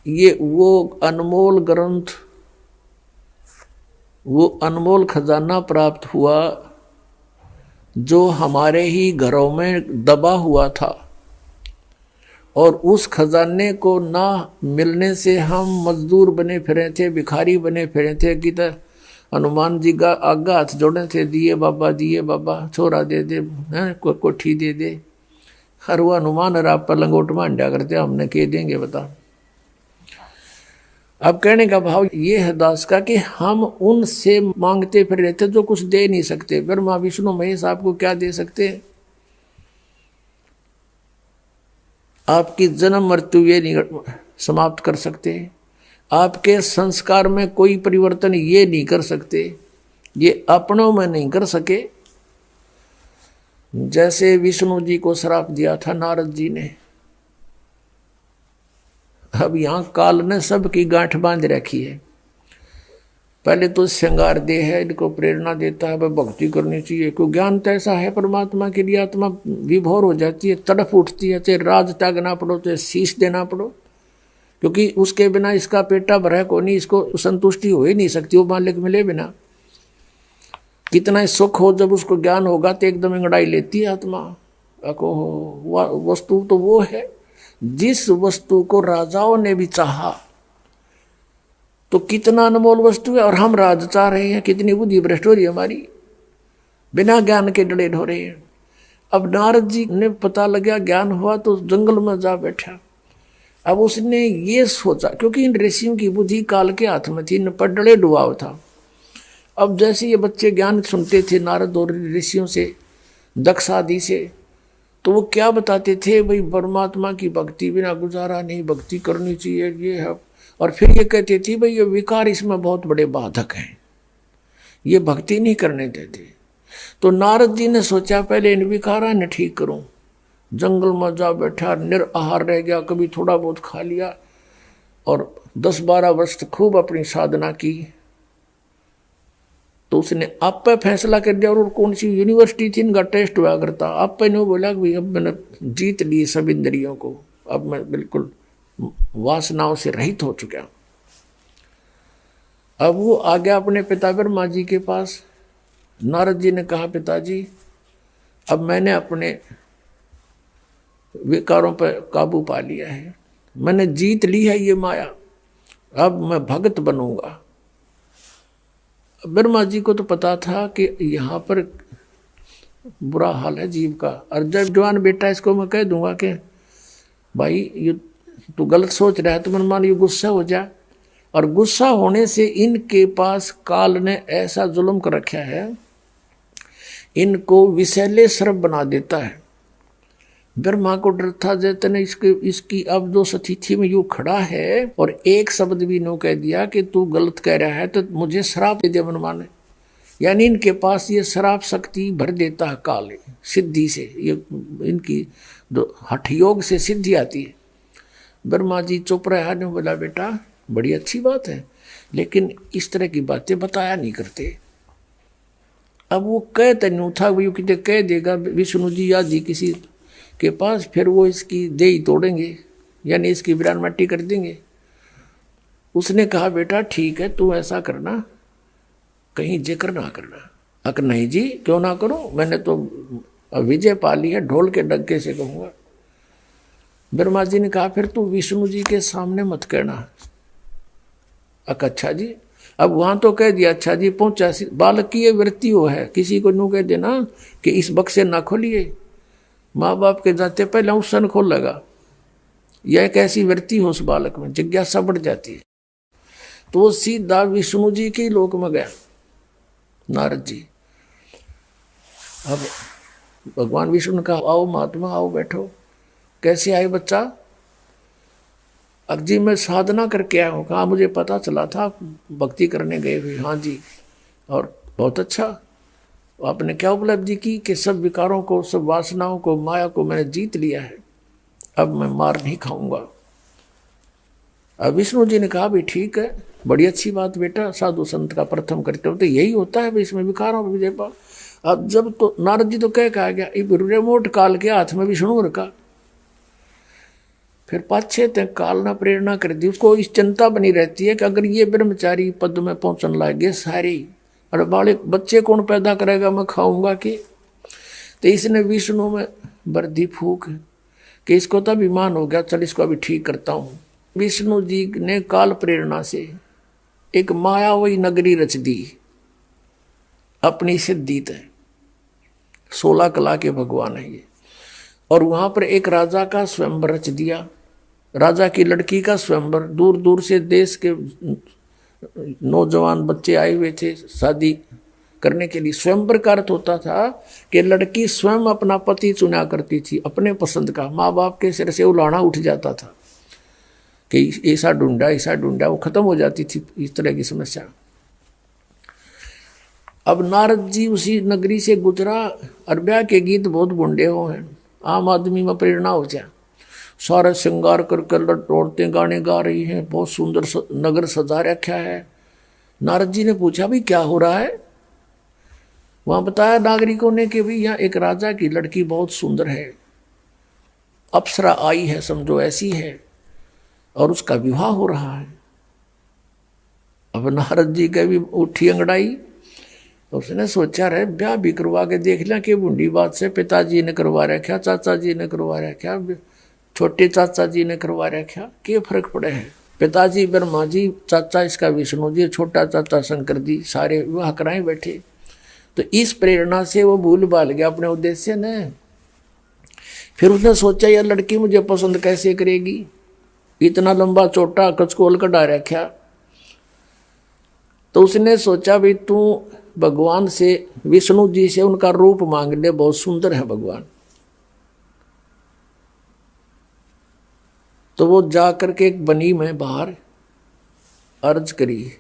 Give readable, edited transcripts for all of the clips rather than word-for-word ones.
ये वो अनमोल ग्रंथ, वो अनमोल खजाना प्राप्त हुआ जो हमारे ही घरों में दबा हुआ था, और उस खजाने को ना मिलने से हम मजदूर बने फिरे थे, भिखारी बने फिरे थे। किधर हनुमान जी का आगा हाथ जोड़े थे, दिए बाबा छोरा दे दे, कोठी दे दे। हर वो हनुमान और आप पर लंगोट मांडा करते, हमने कह देंगे बता। अब कहने का भाव ये है दास का कि हम उनसे मांगते फिर रहे थे जो कुछ दे नहीं सकते। ब्रह्मा विष्णु महेश आपको क्या दे सकते हैं? आपकी जन्म मृत्यु ये नहीं समाप्त कर सकते, आपके संस्कार में कोई परिवर्तन ये नहीं कर सकते, ये अपनों में नहीं कर सके। जैसे विष्णु जी को श्राप दिया था नारद जी ने, अब यहां काल ने सबकी गांठ बांध रखी है। पहले तो श्रृंगार दे है, इनको प्रेरणा देता है, भक्ति करनी चाहिए। क्यों? ज्ञान तो ऐसा है परमात्मा के लिए, आत्मा विभोर हो जाती है, तड़फ उठती है, चाहे राज त्यागना पड़ो, चाहे शीश देना पड़ो, क्योंकि उसके बिना इसका पेटा भरा को नहीं, इसको संतुष्टि हो ही नहीं सकती वो मालिक मिले बिना। कितना ही सुख हो, जब उसको ज्ञान होगा तो एकदम अंगड़ाई लेती है आत्मा। वस्तु तो वो है जिस वस्तु को राजाओं ने भी चाहा, तो कितना अनमोल वस्तु है, और हम राज चाह रहे हैं। कितनी बुद्धि भ्रष्ट हो रही है हमारी, बिना ज्ञान के डले ढो रहे हैं। अब नारद जी ने पता लगा, ज्ञान हुआ तो जंगल में जा बैठा। अब उसने ये सोचा, क्योंकि इन ऋषियों की बुद्धि काल के हाथ में थी, इन पर डले डुबाव था। अब जैसे ये बच्चे ज्ञान सुनते थे नारद और ऋषियों से, दक्ष आदि से, तो वो क्या बताते थे, भाई परमात्मा की भक्ति बिना गुजारा नहीं, भक्ति करनी चाहिए, ये है। और फिर ये कहते थे भाई ये विकार इसमें बहुत बड़े बाधक हैं, ये भक्ति नहीं करने देते। तो नारद जी ने सोचा पहले इन विकारा ने ठीक करूं। जंगल में जा बैठा, निराहार रह गया, कभी थोड़ा बहुत खा लिया, और 10-12 वर्ष खूब अपनी साधना की। तो उसने आप पे फैसला कर दिया, और कौन सी यूनिवर्सिटी थी इनका टेस्ट हुआ करता, आप पे ने बोला कि अब मैंने जीत ली सब इंद्रियों को, अब मैं बिल्कुल वासनाओं से रहित हो चुका। अब वो आ गया अपने पिता ब्रह्मा जी के पास। नारद जी ने कहा, पिताजी अब मैंने अपने विकारों पर काबू पा लिया है, मैंने जीत ली है ये माया, अब मैं भगत बनूंगा। ब्रह्मा जी को तो पता था कि यहाँ पर बुरा हाल है जीव का, और जब जवान बेटा इसको मैं कह दूंगा कि भाई ये तू गलत सोच रहा है, तो मन मान ये गुस्सा हो जाए, और गुस्सा होने से इनके पास काल ने ऐसा जुल्म कर रखा है, इनको विषैले सर्प बना देता है। ब्रह्मा को डर था, जैसे ने इसकी अब जो स्थिति में यूं खड़ा है, और एक शब्द भी नो कह दिया कि तू गलत कह रहा है तो मुझे श्राप दे दे मन माने। यानी इनके पास ये श्राप शक्ति भर देता है काल सिद्धि से, ये इनकी हठ योग से सिद्धि आती है। ब्रह्मा जी चुप रहा ने बोला, बेटा बड़ी अच्छी बात है, लेकिन इस तरह की बातें बताया नहीं करते। अब वो कह तनु था, वो कितने कह देगा विष्णु जी या जी किसी के पास, फिर वो इसकी देही तोड़ेंगे, यानी इसकी वीरान मट्टी कर देंगे। उसने कहा, बेटा ठीक है, तू ऐसा करना, कहीं जिक्र ना करना। अक नहीं जी, क्यों ना करूं, मैंने तो विजय पा ली है, ढोल के डंके से कहूंगा। ब्रह्मा जी ने कहा, फिर तू विष्णु जी के सामने मत कहना। अक अच्छा जी, अब वहां तो कह दिया, अच्छा जी पहुंचा। बालक की ये वृत्ति हो है, किसी को नू कह देना कि इस बक्से ना खोलिए, माँ बाप के जाते पहले उसन खोल लगा। यह एक ऐसी वृत्ति हो उस बालक में, जिज्ञासा बढ़ जाती है। तो वो सीधा विष्णु जी के लोक में गया नारद जी। अब भगवान विष्णु ने कहा, आओ महात्मा आओ बैठो। कैसे आए बच्चा? अब जी मैं साधना करके आया हूँ। कहा मुझे पता चला था भक्ति करने गए हुए। हाँ जी, और बहुत अच्छा, आपने क्या उपलब्धि की? कि सब विकारों को, सब वासनाओं को, माया को मैंने जीत लिया है, अब मैं मार नहीं खाऊंगा। अब विष्णु जी ने कहा, भी ठीक है, बड़ी अच्छी बात बेटा, साधु संत का प्रथम करते हो तो यही होता है, इसमें विकारों पर विजय पा। अब जब तो नारद जी तो कह गया, रिमोट काल के हाथ में विष्णु रखा। फिर पाछे तक काल ना प्रेरणा कर दी, उसको इस चिंता बनी रहती है कि अगर ये ब्रह्मचारी पद में पहुंचने लगे सारी, और बाले बच्चे कौन पैदा करेगा, मैं खाऊंगा कि। तो इसने विष्णु में बर्दी फूक कि इसको तो अभिमान हो गया, चल इसको अभी ठीक करता हूँ। विष्णु जी ने काल प्रेरणा से एक मायावी नगरी रच दी अपनी सिद्धि तय। 16 कला के भगवान है ये। और वहां पर एक राजा का स्वयंवर रच दिया, राजा की लड़की का स्वयंवर। दूर दूर से देश के नौजवान बच्चे आए हुए थे शादी करने के लिए। स्वयंवर का अर्थ होता था कि लड़की स्वयं अपना पति चुना करती थी अपने पसंद का। माँ बाप के सिर से उलाहना उठ जाता था कि ऐसा ढूंढा, वो खत्म हो जाती थी इस तरह की समस्या। अब नारद जी उसी नगरी से गुजरा, और ब्याह के गीत बहुत बूढ़े हो हैं, आम आदमी में प्रेरणा हो जाए। सारे श्रृंगार कर औरतें गाने गा रही हैं, बहुत सुंदर नगर सजा रखा है। नारद जी ने पूछा भी क्या हो रहा है। वहां बताया नागरिकों ने कि भाई यहाँ एक राजा की लड़की बहुत सुंदर है, अप्सरा आई है समझो, ऐसी है, और उसका विवाह हो रहा है। अब नारद जी का भी उठी अंगड़ाई, उसने सोचा रहे ब्याह भी करवा के देख लिया कि बूढ़ी बात से पिताजी ने करवा रखा, चाचा जी ने करवा रखा, छोटे चाचा जी ने करवा रखा, क्या फर्क पड़े है। पिताजी ब्रह्मा जी, चाचा इसका विष्णु जी, छोटा चाचा शंकर जी, सारे विवाह कराए बैठे। तो इस प्रेरणा से वो भूल भाल गया अपने उद्देश्य ने। फिर उसने सोचा यार लड़की मुझे पसंद कैसे करेगी, इतना लंबा चोटा कचकोल कटा रखा। तो उसने सोचा भी तू भगवान से, विष्णु जी से उनका रूप मांग ले, बहुत सुंदर है भगवान। तो वो जा करके एक बनी में बाहर अर्ज करी,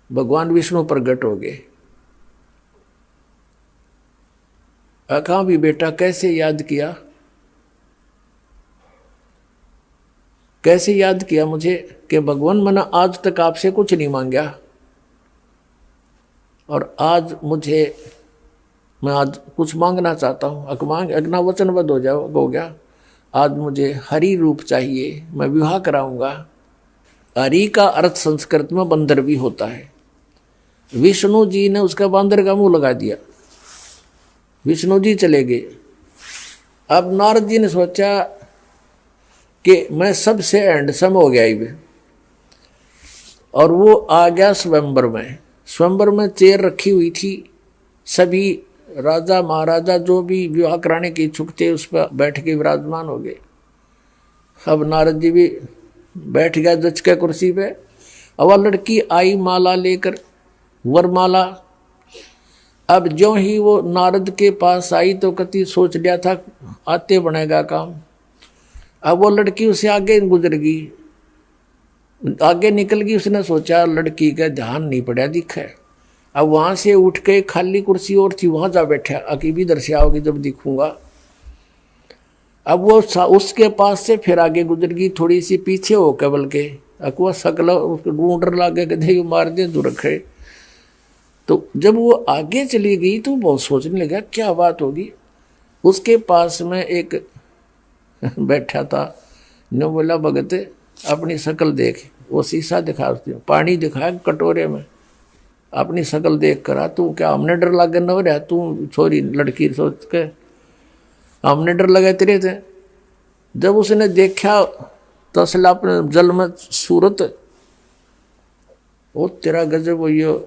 भगवान विष्णु प्रकट हो गए। कहा भी बेटा कैसे याद किया, कैसे याद किया मुझे कि भगवान मैंने आज तक आपसे कुछ नहीं मांगा, और आज मैं आज कुछ मांगना चाहता हूँ। अगना वचनबद्ध हो गया, आज मुझे हरि रूप चाहिए, मैं विवाह कराऊंगा। हरि का अर्थ संस्कृत में बंदर भी होता है। विष्णु जी ने उसका बंदर का मुंह लगा दिया, विष्णु जी चले गए। अब नारद जी ने सोचा कि मैं सबसे हैंडसम हो गया ही, और वो आ गया स्वयंवर में। स्वयंवर में चेयर रखी हुई थी, सभी राजा महाराजा जो भी विवाह कराने के इच्छुक थे उस पर बैठ के विराजमान हो गए। अब नारद जी भी बैठ गया जच के कुर्सी पे। अब वह लड़की आई माला लेकर, वरमाला। अब जो ही वो नारद के पास आई तो कति सोच लिया था आते बनेगा काम। अब वो लड़की उसे आगे गुजर गई, आगे निकल गई। उसने सोचा लड़की का ध्यान नहीं पड़ा दिखे। अब वहां से उठ के खाली कुर्सी और थी, वहां जा बैठा, अकीब इधर से आओगी जब दिखूंगा। अब वो उसके पास से फिर आगे गुजर गई, थोड़ी सी पीछे हो केवल के अकुआ सकल ढूंढ लागे गधे मार दे दूर रखे। तो जब वो आगे चली गई तो बहुत सोचने लगा क्या बात होगी। उसके पास में एक बैठा था, ने बोला भगत अपनी शकल देख। वो शीशा दिखा, पानी दिखाया कटोरे में, अपनी शकल देख कर तू क्या हमने डर लगे न रहा, तू छोरी लड़की सोच के हमने डर लगे तेरे थे। जब उसने देखा तसला अपने जल में सूरत, वो तेरा गजब हो।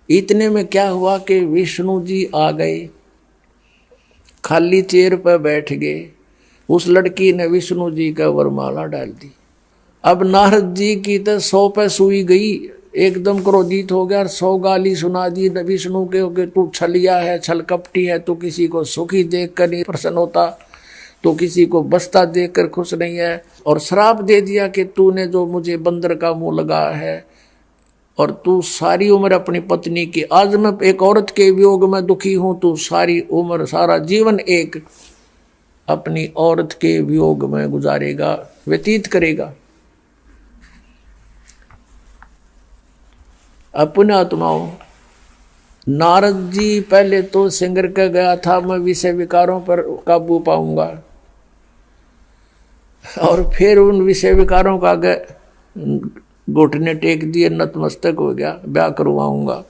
इतने में क्या हुआ कि विष्णु जी आ गए, खाली चेयर पर बैठ गए। उस लड़की ने विष्णु जी का वरमाला डाल दी। अब नारद जी की तो 100 पे सुई गई, एकदम क्रोधित हो गया, 100 गाली सुना दी विष्णु के, तू छलिया है, छल कपटी है, तू किसी को सुखी देख कर नहीं प्रसन्न होता, तो किसी को बसता देख कर खुश नहीं है। और श्राप दे दिया कि तूने जो मुझे बंदर का मुंह लगा है, और तू सारी उम्र अपनी पत्नी की, आज मैं एक औरत के वियोग में दुखी हूं, तू सारी उम्र सारा जीवन एक अपनी औरत के वियोग में गुजारेगा, व्यतीत करेगा। अपने आत्माओं, नारद जी पहले तो सिंगर का गया था मैं विषय विकारों पर काबू पाऊंगा, और फिर उन विषय विकारों का आगे घुटने टेक दिए, नतमस्तक हो गया, ब्याह करवाऊंगा।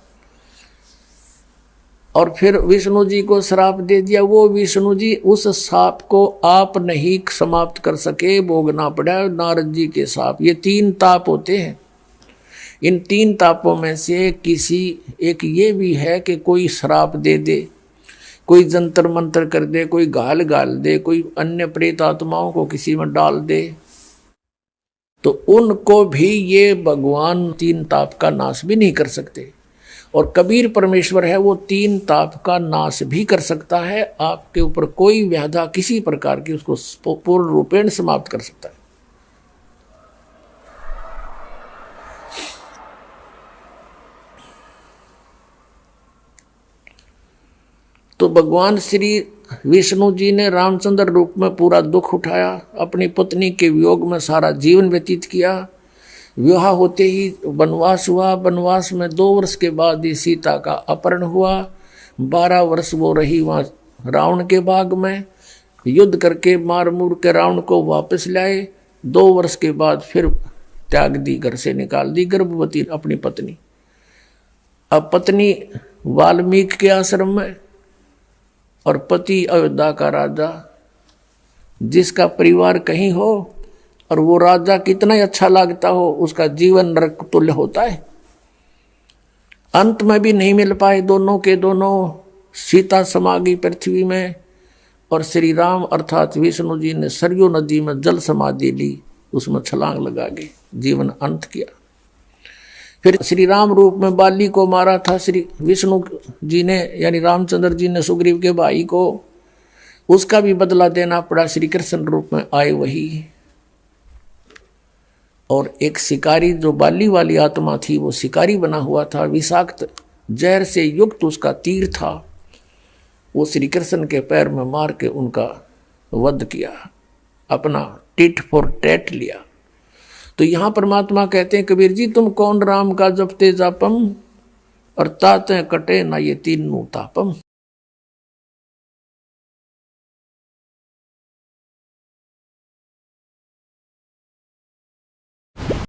और फिर विष्णु जी को श्राप दे दिया। वो विष्णु जी उस श्राप को आप नहीं समाप्त कर सके, भोगना पड़ा नारद जी के श्राप। ये 3 ताप होते हैं। इन 3 तापों में से किसी एक ये भी है कि कोई श्राप दे दे, कोई जंतर मंतर कर दे, कोई गाल दे, कोई अन्य प्रेत आत्माओं को किसी में डाल दे, तो उनको भी ये भगवान 3 ताप का नाश भी नहीं कर सकते। और कबीर परमेश्वर है, वो 3 ताप का नाश भी कर सकता है। आपके ऊपर कोई व्याधा किसी प्रकार की उसको पूर्ण रूपेण समाप्त कर सकता है। तो भगवान श्री विष्णु जी ने रामचंद्र रूप में पूरा दुख उठाया, अपनी पत्नी के वियोग में सारा जीवन व्यतीत किया। विवाह होते ही वनवास हुआ। वनवास में 2 वर्ष के बाद ही सीता का अपहरण हुआ। 12 वर्ष वो रही वहाँ रावण के बाग में, युद्ध करके मार मूर के रावण को वापस लाए। 2 वर्ष के बाद फिर त्याग दी, घर से निकाल दी गर्भवती अपनी पत्नी। अब पत्नी वाल्मीकि के आश्रम में और पति अयोध्या का राजा, जिसका परिवार कहीं हो और वो राजा कितना ही अच्छा लगता हो, उसका जीवन नरक तुल्य होता है। अंत में भी नहीं मिल पाए दोनों के दोनों। सीता समा गई पृथ्वी में और श्री राम अर्थात विष्णु जी ने सरयू नदी में जल समाधि ली, उसमें छलांग लगा के जीवन अंत किया। फिर श्री राम रूप में बाली को मारा था श्री विष्णु जी ने, यानी रामचंद्र जी ने सुग्रीव के भाई को, उसका भी बदला देना पड़ा। श्री कृष्ण रूप में आए वही। और एक शिकारी जो बाली वाली आत्मा थी, वो शिकारी बना हुआ था, विषाक्त जहर से युक्त उसका तीर था, वो श्री कृष्ण के पैर में मार के उनका वध किया, अपना टिट फॉर टैट लिया। तो यहाँ परमात्मा कहते हैं, कबीर जी तुम कौन राम का जपते जापम और ताते कटे ना ये 3 तापम।